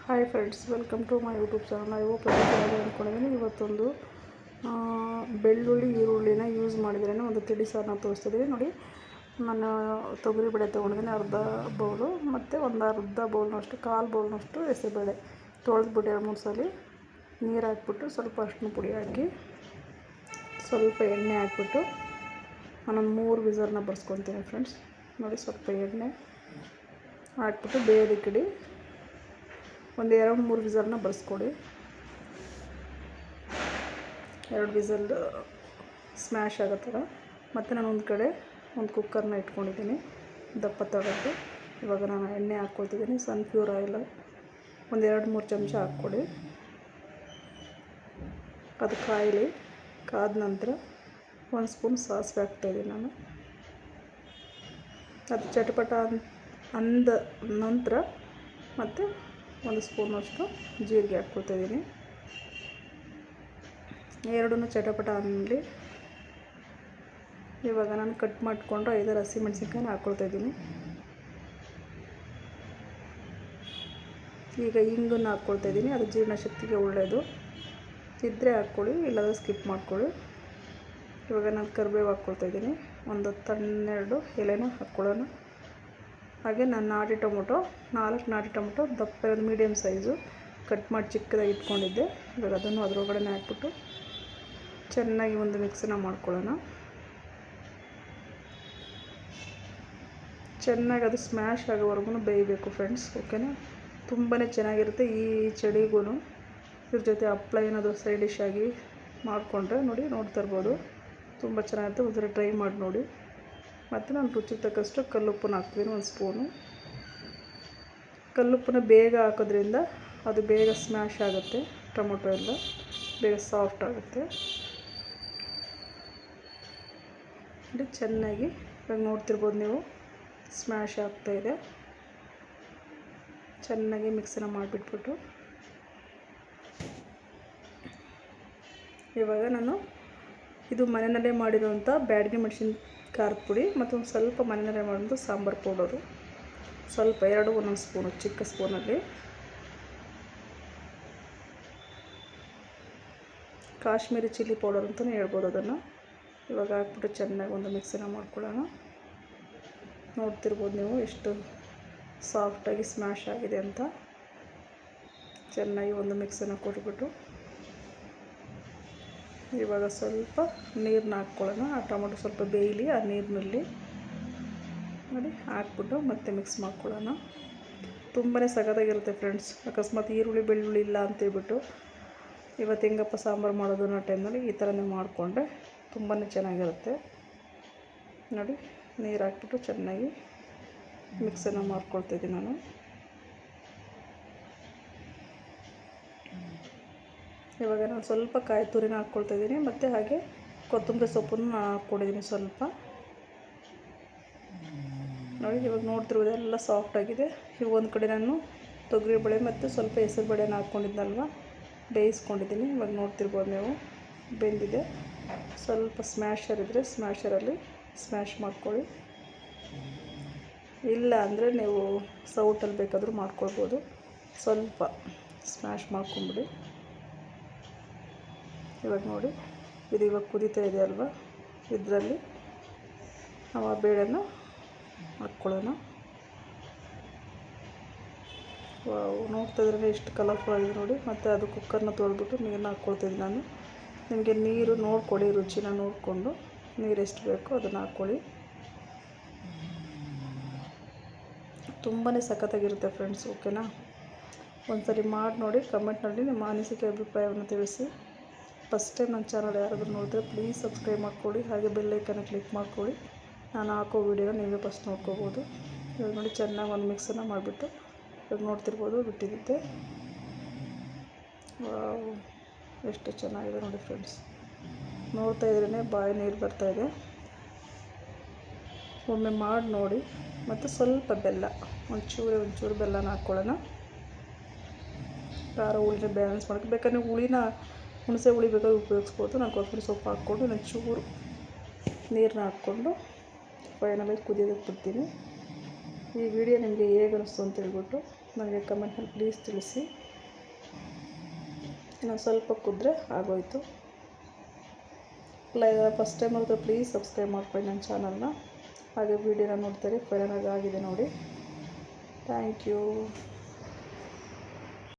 Hi friends, welcome to my YouTube channel. ನಾವು ಪ್ರತಿದಿನ ಅಂದ್ಕೊಂಡಿದ್ದೀನಿ. ಇವತ್ತೊಂದು ಬೆಳ್ಳುಳ್ಳಿ ಈರುಳ್ಳಿನ ಯೂಸ್ ಮಾಡಿದ್ರೇ ಒಂದು ತಿಳಿ ಸಾರನ್ನ ತೋರಿಸ್ತಿದ್ದೀನಿ ನೋಡಿ. ನಾನು ತೊಗರಿಬೇಳೆ ತೊಗೊಂಡಿದ್ದೀನಿ ಅರ್ಧ ಬೌಲು, ಮತ್ತು ಒಂದು ಅರ್ಧ ಬೌಲ್ನಷ್ಟು, ಕಾಲು ಬೌಲ್ನಷ್ಟು ಹೆಸರುಬೇಳೆ ತೊಳೆದ್ಬಿಟ್ಟು 2-3 ಸಲ ನೀರು ಹಾಕ್ಬಿಟ್ಟು ಸ್ವಲ್ಪ ಅರಿಶಿನ ಪುಡಿ ಹಾಕಿ ಸ್ವಲ್ಪ ಎಣ್ಣೆ ಹಾಕ್ಬಿಟ್ಟು ನಾನೊಂದು 3 ವಿಸಲ್ನ ಬರ್ಸ್ಕೊತೀನಿ ಫ್ರೆಂಡ್ಸ್. ನೋಡಿ, ಸ್ವಲ್ಪ ಎಣ್ಣೆ ಹಾಕ್ಬಿಟ್ಟು ಬೇಯೋದಕ್ಕಿಡಿ. ಒಂದು 2-3 ವಿಸಲ್ನ ಬರ್ಸ್ಕೊಡಿ. 2 ವಿಸಲ್ ಸ್ಮ್ಯಾಶ್ ಆಗೋ ಥರ. ಮತ್ತು ನಾನು ಒಂದು ಕಡೆ ಒಂದು ಕುಕ್ಕರ್ನ ಇಟ್ಕೊಂಡಿದ್ದೀನಿ ದಪ್ಪ ತಗೊಳ್ಳಿ. ಇವಾಗ ನಾನು ಎಣ್ಣೆ ಹಾಕ್ಕೊಳ್ತಿದ್ದೀನಿ. ಸನ್ಫ್ಲವರ್ ಆಯಿಲ್ ಒಂದು 2-3 ಚಮಚ ಹಾಕ್ಕೊಡಿ. ಅದು ಕಾಯಲಿ. ಕಾದ ನಂತರ 1 ಸ್ಪೂನ್ ಸಾಸಿವೆ ಹಾಕ್ತಾಯಿದ್ದೀನಿ ನಾನು. ಅದು ಚಟಪಟ ಅಂದ ನಂತರ ಮತ್ತು 1 ಸ್ಪೂನಷ್ಟು ಜೀರಿಗೆ ಹಾಕ್ಕೊಳ್ತಾಯಿದ್ದೀನಿ. ಎರಡನ್ನೂ ಚಟಪಟ ಅನ್ನಲಿ. ಇವಾಗ ನಾನು ಕಟ್ ಮಾಡಿಕೊಂಡು 5 ಹಸಿಮೆಣಸಿನ್ಕಾಯಿನ ಹಾಕ್ಕೊಳ್ತಾಯಿದ್ದೀನಿ. ಈಗ ಇಂಗನ್ನು ಹಾಕ್ಕೊಳ್ತಾಯಿದ್ದೀನಿ. ಅದು ಜೀರ್ಣಶಕ್ತಿಗೆ ಒಳ್ಳೆಯದು. ಇದ್ದರೆ ಹಾಕ್ಕೊಳ್ಳಿ, ಇಲ್ಲಾಂದರೆ ಸ್ಕಿಪ್ ಮಾಡ್ಕೊಳ್ಳಿ. ಇವಾಗ ನಾನು ಕರಿಬೇವು ಹಾಕ್ಕೊಳ್ತಾಯಿದ್ದೀನಿ. ಒಂದು 12 ಎಲೆನ ಹಾಕ್ಕೊಳ್ಳೋಣ. ಹಾಗೆ ನಾನು ನಾಟಿ ಟೊಮೊಟೊ 4 ನಾಟಿ ಟೊಮೊಟೊ ದಪ್ಪ ಮೀಡಿಯಮ್ ಸೈಜು ಕಟ್ ಮಾಡಿ ಚಿಕ್ಕದಾಗಿ ಇಟ್ಕೊಂಡಿದ್ದೆ. ಇವಾಗ ಅದನ್ನು ಅದರೊಳಗಡೆ ಹಾಕ್ಬಿಟ್ಟು ಚೆನ್ನಾಗಿ ಒಂದು ಮಿಕ್ಸನ್ನ ಮಾಡ್ಕೊಳ್ಳೋಣ. ಚೆನ್ನಾಗಿ ಅದು ಸ್ಮ್ಯಾಶ್ ಆಗೋವರೆಗೂ ಬೇಯಬೇಕು ಫ್ರೆಂಡ್ಸ್, ಓಕೆನಾ. ತುಂಬಾ ಚೆನ್ನಾಗಿರುತ್ತೆ. ಈ ಚಳಿಗೂ ಇದ್ರ ಜೊತೆ ಹಪ್ಪಳ ಏನಾದರೂ ಸೈಡ್ ಡಿಶ್ ಆಗಿ ಮಾಡಿಕೊಂಡ್ರೆ ನೋಡ್ತಾ ಇರ್ಬೋದು, ತುಂಬ ಚೆನ್ನಾಗಿರುತ್ತೆ. ಒಂದ್ಸರಿ ಟ್ರೈ ಮಾಡಿ ನೋಡಿ. ಮತ್ತು ನಾನು ರುಚಿಗೆ ತಕ್ಕಷ್ಟು ಕಲ್ಲುಪ್ಪನ್ನ ಹಾಕ್ತೀನಿ, 1 ಸ್ಪೂನು. ಕಲ್ಲುಪ್ಪನ್ನ ಬೇಗ ಹಾಕೋದ್ರಿಂದ ಅದು ಬೇಗ ಸ್ಮ್ಯಾಶ್ ಆಗುತ್ತೆ. ಟೊಮೊಟೊ ಎಲ್ಲ ಬೇಗ ಸಾಫ್ಟ್ ಆಗುತ್ತೆ. ಚೆನ್ನಾಗಿ ಇವಾಗ ನೋಡ್ತಿರ್ಬೋದು ನೀವು, ಸ್ಮ್ಯಾಶ್ ಆಗ್ತಾಯಿದೆ. ಚೆನ್ನಾಗಿ ಮಿಕ್ಸನ್ನ ಮಾಡಿಬಿಟ್ಬಿಟ್ಟು ಇವಾಗ ನಾನು ಇದು ಮನೆಯಲ್ಲೇ ಮಾಡಿರೋಂಥ ಬ್ಯಾಡಗಿ ಮೆಣಸಿನ ಖಾರದ ಪುಡಿ ಮತ್ತು ಒಂದು ಸ್ವಲ್ಪ ಮನೆಯಲ್ಲೇ ಮಾಡೋಂಥ ಸಾಂಬಾರು ಪೌಡರು ಸ್ವಲ್ಪ 2 ಒಂದೊಂದು ಸ್ಪೂನು ಚಿಕ್ಕ ಸ್ಪೂನಲ್ಲಿ. ಕಾಶ್ಮೀರಿ ಚಿಲ್ಲಿ ಪೌಡರ್ ಅಂತಲೇ ಹೇಳ್ಬೋದು ಅದನ್ನು. ಇವಾಗ ಹಾಕ್ಬಿಟ್ಟು ಚೆನ್ನಾಗಿ ಒಂದು ಮಿಕ್ಸನ್ನ ಮಾಡ್ಕೊಳ್ಳೋಣ. ನೋಡ್ತಿರ್ಬೋದು ನೀವು ಎಷ್ಟು ಸಾಫ್ಟಾಗಿ ಸ್ಮ್ಯಾಶ್ ಆಗಿದೆ ಅಂತ. ಚೆನ್ನಾಗಿ ಒಂದು ಮಿಕ್ಸನ್ನು ಕೊಟ್ಬಿಟ್ಟು ಇವಾಗ ಸ್ವಲ್ಪ ನೀರನ್ನ ಹಾಕ್ಕೊಳ್ಳೋಣ. ಆ ಟೊಮೊಟೊ ಸ್ವಲ್ಪ ಬೇಯಲಿ ಆ ನೀರಿನಲ್ಲಿ. ನೋಡಿ, ಹಾಕ್ಬಿಟ್ಟು ಮತ್ತೆ ಮಿಕ್ಸ್ ಮಾಡ್ಕೊಳ್ಳೋಣ. ತುಂಬಾ ಸಖತ್ತಾಗಿರುತ್ತೆ ಫ್ರೆಂಡ್ಸ್. ಅಕಸ್ಮಾತ್ ಈರುಳ್ಳಿ ಬೆಳ್ಳುಳ್ಳಿ ಇಲ್ಲ ಅಂತೇಳ್ಬಿಟ್ಟು ಇವತ್ತು ಹೆಂಗಪ್ಪ ಸಾಂಬಾರು ಮಾಡೋದು ಅನ್ನೋ ಟೈಮ್ನಲ್ಲಿ ಈ ಥರನೇ ಮಾಡಿಕೊಂಡ್ರೆ ತುಂಬಾ ಚೆನ್ನಾಗಿರುತ್ತೆ. ನೋಡಿ, ನೀರು ಹಾಕ್ಬಿಟ್ಟು ಚೆನ್ನಾಗಿ ಮಿಕ್ಸನ್ನು ಮಾಡ್ಕೊಳ್ತಾಯಿದ್ದೀನಿ ನಾನು. ಇವಾಗ ನಾನು ಸ್ವಲ್ಪ ಕಾಯಿ ತುರಿನ ಹಾಕ್ಕೊಳ್ತಾಯಿದ್ದೀನಿ. ಮತ್ತು ಹಾಗೆ ಕೊತ್ತಂಬರಿ ಸೊಪ್ಪನ್ನು ಹಾಕ್ಕೊಂಡಿದ್ದೀನಿ ಸ್ವಲ್ಪ. ನೋಡಿ, ಇವಾಗ ನೋಡ್ತಿರ್ಬೋದು ಎಲ್ಲ ಸಾಫ್ಟಾಗಿದೆ. ಇವಾಗ ಒಂದು ಕಡೆ ನಾನು ತೊಗರಿಬೇಳೆ ಮತ್ತು ಸ್ವಲ್ಪ ಹೆಸರುಬೇಳೆನ ಹಾಕ್ಕೊಂಡಿದ್ನಲ್ವ, ಬೇಯಿಸ್ಕೊಂಡಿದ್ದೀನಿ. ಇವಾಗ ನೋಡ್ತಿರ್ಬೋದು ನೀವು, ಬೆಂದಿದೆ. ಸ್ವಲ್ಪ ಸ್ಮ್ಯಾಶರ್ ಇದ್ದರೆ ಸ್ಮ್ಯಾಶರಲ್ಲಿ ಸ್ಮ್ಯಾಶ್ ಮಾಡ್ಕೊಳ್ಳಿ. ಇಲ್ಲ ಅಂದರೆ ನೀವು ಸೌಟಲ್ಲಿ ಬೇಕಾದರೂ ಮಾಡ್ಕೊಳ್ಬೋದು. ಸ್ವಲ್ಪ ಸ್ಮ್ಯಾಶ್ ಮಾಡ್ಕೊಂಬಿಡಿ. ಇವಾಗ ನೋಡಿ, ಇದು ಇವಾಗ ಕುದೀತಾ ಇದೆ ಅಲ್ವಾ, ಇದರಲ್ಲಿ ನಾವು ಆ ಬೇಳೆನ ಹಾಕ್ಕೊಳ್ಳೋಣ. ನೋಡ್ತಾ ಇದ್ರೆ ಎಷ್ಟು ಕಲರ್ಫುಲ್ ಆಗಿದೆ ನೋಡಿ. ಮತ್ತು ಅದು ಕುಕ್ಕರ್ನ ತೊಳೆದ್ಬಿಟ್ಟು ನೀರನ್ನ ಹಾಕ್ಕೊಳ್ತಿದ್ದೀನಿ ನಾನು. ನಿಮಗೆ ನೀರು ನೋಡ್ಕೊಳ್ಳಿ, ರುಚಿನ ನೋಡಿಕೊಂಡು ನೀರು ಎಷ್ಟು ಬೇಕೋ ಅದನ್ನು ಹಾಕ್ಕೊಳ್ಳಿ. ತುಂಬಾ ಸಖತ್ತಾಗಿರುತ್ತೆ ಫ್ರೆಂಡ್ಸ್, ಓಕೆನಾ. ಒಂದ್ಸರಿ ಮಾಡಿ ನೋಡಿ, ಕಮೆಂಟ್ನಲ್ಲಿ ನಿಮ್ಮ ಅನಿಸಿಕೆ ಅಭಿಪ್ರಾಯವನ್ನು ತಿಳಿಸಿ. ಫಸ್ಟ್ ಟೈಮ್ ನನ್ನ ಚಾನಲ್ ಯಾರಾದರೂ ನೋಡಿದ್ರೆ ಪ್ಲೀಸ್ ಸಬ್ಸ್ಕ್ರೈಬ್ ಮಾಡ್ಕೊಳ್ಳಿ. ಹಾಗೆ ಬೆಲ್ ಐಕನ್ನ ಕ್ಲಿಕ್ ಮಾಡ್ಕೊಳ್ಳಿ. ನಾನು ಹಾಕೋ ವೀಡಿಯೋನ ನೀವೇ ಫಸ್ಟ್ ನೋಡ್ಕೋಬೋದು. ಇವಾಗ ನೋಡಿ, ಚೆನ್ನಾಗಿ ಒಂದು ಮಿಕ್ಸನ್ನು ಮಾಡಿಬಿಟ್ಟು ಇವಾಗ ನೋಡ್ತಿರ್ಬೋದು ಬಿಟ್ಟಿದ್ದೆ. ಎಷ್ಟು ಚೆನ್ನಾಗಿದೆ ನೋಡಿ ಫ್ರೆಂಡ್ಸ್. ನೋಡ್ತಾ ಇದ್ರೇ ಬಾಯಿ ನೀರು ಬರ್ತಾಯಿದೆ. ಒಮ್ಮೆ ಮಾಡಿ ನೋಡಿ. ಮತ್ತು ಸ್ವಲ್ಪ ಬೆಲ್ಲ, ಒಂಚೂರು ಬೆಲ್ಲನ ಹಾಕ್ಕೊಳ್ಳೋಣ. ಖಾರ ಹುಳಿನ ಬ್ಯಾಲೆನ್ಸ್ ಮಾಡೋಕ್ಕೆ ಬೇಕಾದ್ರೆ ಹುಳಿನ ಹುಣಸೆ ಹುಳಿ ಬೇಕಾದ್ರೆ ಉಪಯೋಗಿಸ್ಬೋದು. ನಾನು ಕೊತ್ತಂಬರಿ ಸೊಪ್ಪು ಹಾಕ್ಕೊಂಡು ಒಂಚೂರು ನೀರನ್ನ ಹಾಕ್ಕೊಂಡು ಫೈನಲಾಗಿ ಕುದಿಯೋದಕ್ಕೆ ಬಿಡ್ತೀನಿ. ಈ ವಿಡಿಯೋ ನಿಮಗೆ ಹೇಗೆ ಅನ್ನಿಸ್ತು ಅಂತ ಹೇಳ್ಬಿಟ್ಟು ನನಗೆ ಕಮೆಂಟ್ನಲ್ಲಿ ಪ್ಲೀಸ್ ತಿಳಿಸಿ. ಇನ್ನೊಂದು ಸ್ವಲ್ಪ ಕುದ್ರೆ ಆಗೋಯಿತು. ಫಸ್ಟ್ ಟೈಮ್ ನೋಡಿದ್ರೆ ಪ್ಲೀಸ್ ಸಬ್ಸ್ಕ್ರೈಬ್ ಮಾಡ್ಕೊಳ್ಳಿ ನನ್ನ ಚಾನಲ್ನ. ಹಾಗೆ ವೀಡಿಯೋನ ನೋಡ್ತಾರೆ ಫೈನಲಾಗಿ ಆಗಿದೆ ನೋಡಿ. Thank you.